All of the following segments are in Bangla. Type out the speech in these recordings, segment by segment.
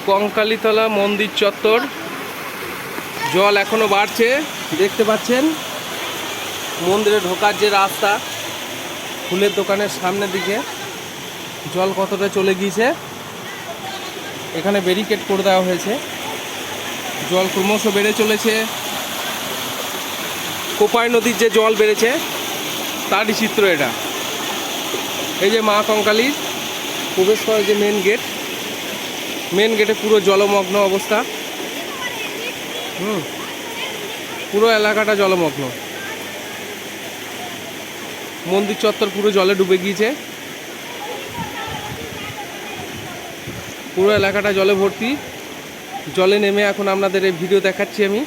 কঙ্কালীতলা মন্দির চত্বর, জল এখনো বাড়ছে দেখতে পাচ্ছেন। মন্দিরে ঢোকার যে রাস্তা, ফুলের দোকানের সামনের দিকে জল কতটা চলে গিয়েছে, এখানে ব্যারিকেড করে দেওয়া হয়েছে। জল ক্রমশ বেড়ে চলেছে। কোপাই নদীর যে জল বেড়েছে তারই চিত্র এটা। এই যে মা কঙ্কালীর প্রবেশ করার যে মেন গেটে পুরো জলমগ্ন অবস্থা। পুরো এলাকাটা জলমগ্ন। মন্দির চত্বর পুরো জলে ডুবে গিয়েছে। পুরো এলাকাটা জলে ভর্তি। জলে নেমে এখন আপনাদের এই ভিডিও দেখাচ্ছি আমি।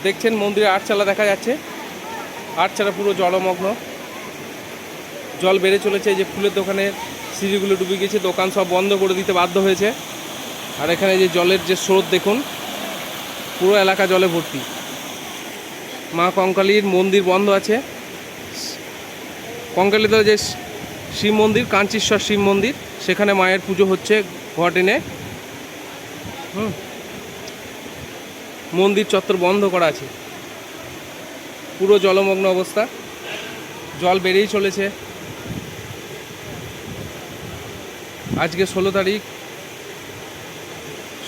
দেখছেন মন্দিরের আটচালা দেখা যাচ্ছে। আটচালা পুরো জলমগ্ন। জল বেড়ে চলেছে। এই যে ফুলের দোকানের সিঁড়িগুলো ডুবে গেছে, দোকান সব বন্ধ করে দিতে বাধ্য হয়েছে। আর এখানে যে জলের যে স্রোত দেখুন, পুরো এলাকা জলে ভর্তি। মা কঙ্কালীর মন্দির বন্ধ আছে। কঙ্কালীতে যে শিব মন্দির, কাঞ্চীশ্বর শিব মন্দির, সেখানে মায়ের পুজো হচ্ছে ঘট এনে। মন্দির চত্বর বন্ধ করা আছে। পুরো জলমগ্ন অবস্থা। জল বেড়েই চলেছে। আজকে 16 তারিখ।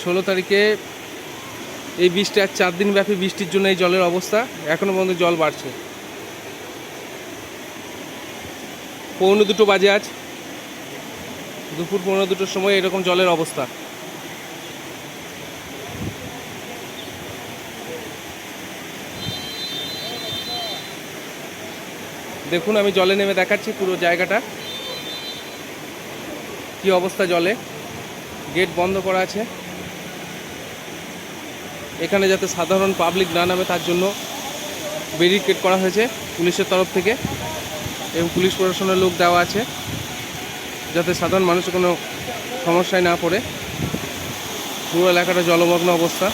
16 তারিখে এই বৃষ্টি, আর 4 দিন ব্যাপী বৃষ্টির জন্য এই জলের অবস্থা। এখনো পর্যন্ত জল বাড়ছে। 1:45 বাজে আজ, দুপুর 1:45 সময় এরকম জলের অবস্থা। দেখুন আমি জলে নেমে দেখাচ্ছি পুরো জায়গাটা কি অবস্থা। জলে গেট বন্ধ করা আছে। এখানে যাতে সাধারণ পাবলিক না নামে তার জন্য ব্যারিকেড করা হয়েছে পুলিশের তরফ থেকে, এবং পুলিশ প্রশাসনের লোক দেওয়া আছে যাতে সাধারণ মানুষের কোনো সমস্যায় না পড়ে। পুরো এলাকাটা জলমগ্ন অবস্থা।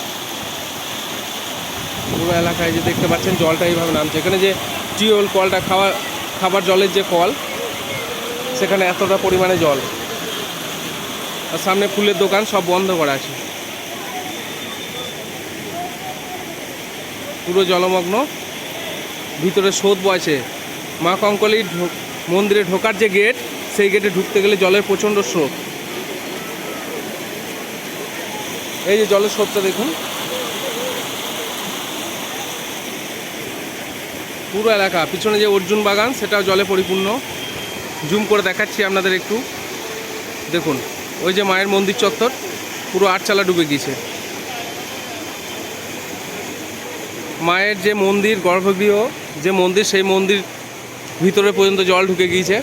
পুরো এলাকায় যে দেখতে পাচ্ছেন জলটা এইভাবে নামছে। এখানে যে টিউবওয়েল কলটা, খাবার জলের যে কল, সেখানে এতটা পরিমাণে জল। আর সামনে ফুলের দোকান সব বন্ধ করা আছে। পুরো জলমগ্ন। ভিতরে স্রোত বইছে। মা কঙ্কালীর মন্দিরে ঢোকার যে গেট, সেই গেটে ঢুকতে গেলে জলের প্রচণ্ড স্রোত। এই যে জলের স্রোতটা দেখুন। পুরো এলাকা, পিছনে যে অর্জুন বাগান সেটাও জলে পরিপূর্ণ। জুম করে দেখাচ্ছি আপনাদের একটু। দেখুন ওই যে মায়ের মন্দির চত্বর, পুরো আটচালা ডুবে গিয়েছে। মায়ের যে মন্দির, গর্ভগৃহ যে মন্দির, সেই মন্দির ভিতরে পর্যন্ত জল ঢুকে গিয়েছে।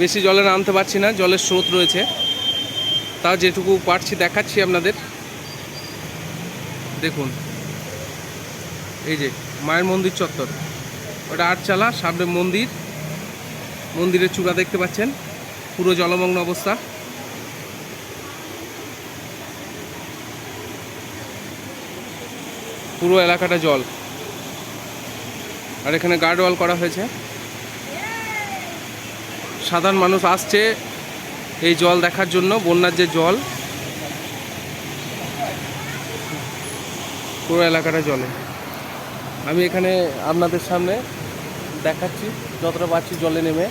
বেশি জলে নামতে পারছি না, জলের স্রোত রয়েছে। তাও যেটুকু পারছি দেখাচ্ছি আপনাদের। দেখুন এই যে মায়ের মন্দির চত্বর, ওটা আটচালা, সামনে মন্দির, মন্দিরের চূড়া দেখতে পাচ্ছেন, পুরো জলমগ্ন অবস্থা। পুরো এলাকাটা জল। আর এখানে গার্ডওয়াল করা হয়েছে। সাধারণ মানুষ আসছে এই জল দেখার জন্য। বন্যার যে জল, পুরো এলাকাটা জলে। আমি এখানে আপনাদের সামনে দেখাচ্ছি যতটা পাচ্ছি জলে নেমে।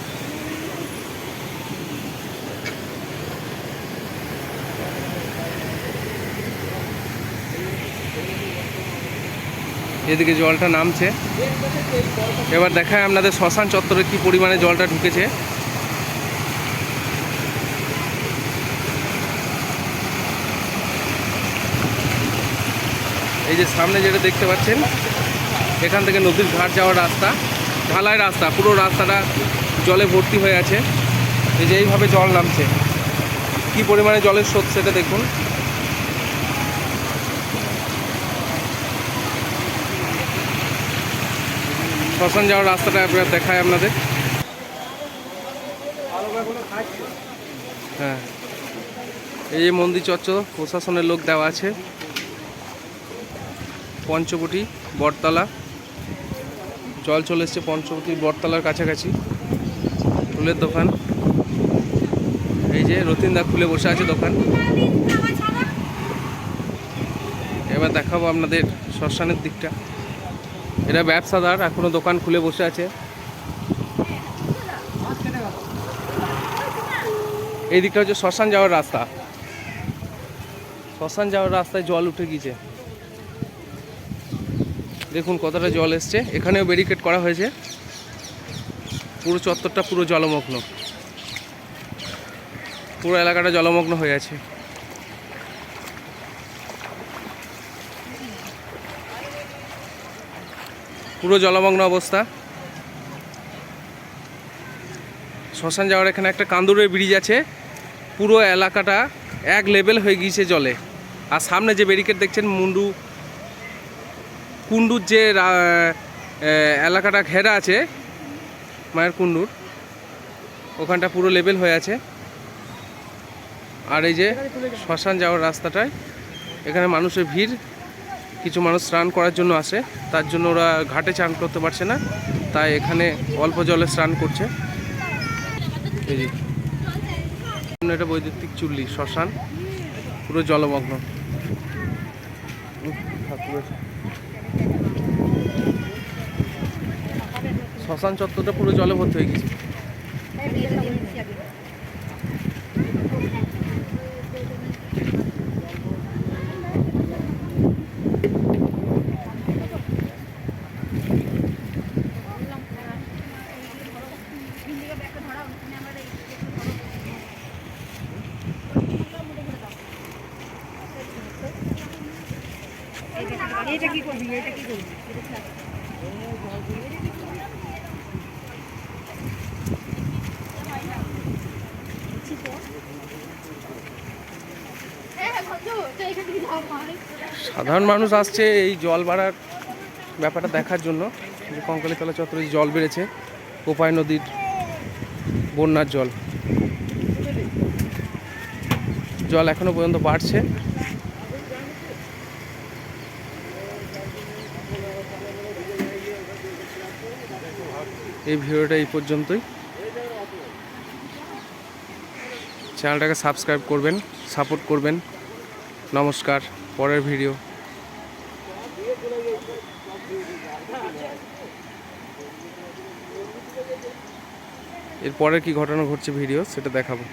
এদিকে জলটা নামছে। এবার দেখায় আপনাদের শ্মশান চত্বরে কি পরিমাণে জলটা ঢুকেছে। এই যে সামনে যেটা দেখতে পাচ্ছেন, এখান থেকে নদীর ঘাট যাওয়ার রাস্তা, ঢালাই রাস্তা, পুরো রাস্তাটা জলে ভর্তি হয়ে আছে। এই যে এইভাবে জল নামছে। কি পরিমাণে জলের স্রোত সেটা দেখুন। শ্মশান যাওয়ার রাস্তাটা আপনার দেখায় আপনাদের। হ্যাঁ, এই যে মন্দির চত্বর প্রশাসনের লোক দেওয়া আছে। পঞ্চবটি, বটতলা, জল চলে এসছে পঞ্চবতী বটতলার কাছাকাছি। ফুলের দোকান, এই যে রতিনদা খুলে বসে আছে দোকান। এবার দেখাবো আপনাদের শ্মশানের দিকটা। এরা ব্যবসাদার, এখনো দোকান খুলে বসে আছে। এই দিকটা হচ্ছে শ্মশান যাওয়ার রাস্তা। শ্মশান যাওয়ার রাস্তায় জল উঠে গিয়েছে, দেখুন কতটা জল এসছে। এখানেও ব্যারিকেড করা হয়েছে, পুরো চত্বরটা পুরো জলমগ্ন, পুরো এলাকাটা জলমগ্ন হয়ে আছে। পুরো জলমগ্ন অবস্থা। শ্মশান যাওয়ার এখানে একটা কান্দুরের ব্রিজ আছে, পুরো এলাকাটা এক লেভেল হয়ে গিয়েছে জলে। আর সামনে যে ব্যারিকেড দেখছেন কুণ্ডুর যে এলাকাটা ঘেরা আছে মায়ের কুণ্ডুর, ওখানটা পুরো লেভেল হয়ে আছে। আর এই যে শ্মশান যাওয়ার রাস্তাটায় এখানে মানুষের ভিড়, কিছু মানুষ স্নান করার জন্য আসে, তার জন্য ওরা ঘাটে চান করতে পারছে না, তাই এখানে অল্প জলে স্নান করছে। এই যে এটা বৈদ্যুতিক চুল্লি, শ্মশান পুরো জলমগ্ন। শ্মশান চত্বরটা পুরো জলে ভর্তি হয়ে গেছে। এটা কি করবি, এটা কি করবি? সাধারণ মানুষ আসছে এই জল বাড়ার ব্যাপারটা দেখার জন্য, যে কঙ্কালীতলা চত্বরে জল বেড়েছে, কোপাই নদীর বন্যার জল এখনো পর্যন্ত বাড়ছে। এই ভিডিওটা এই পর্যন্তই। চ্যানেলটাকে সাবস্ক্রাইব করবেন, সাপোর্ট করবেন। নমস্কার, পরের ভিডিও। এরপরে কি ঘটনা ঘটছে ভিডিও সেটা দেখাবো।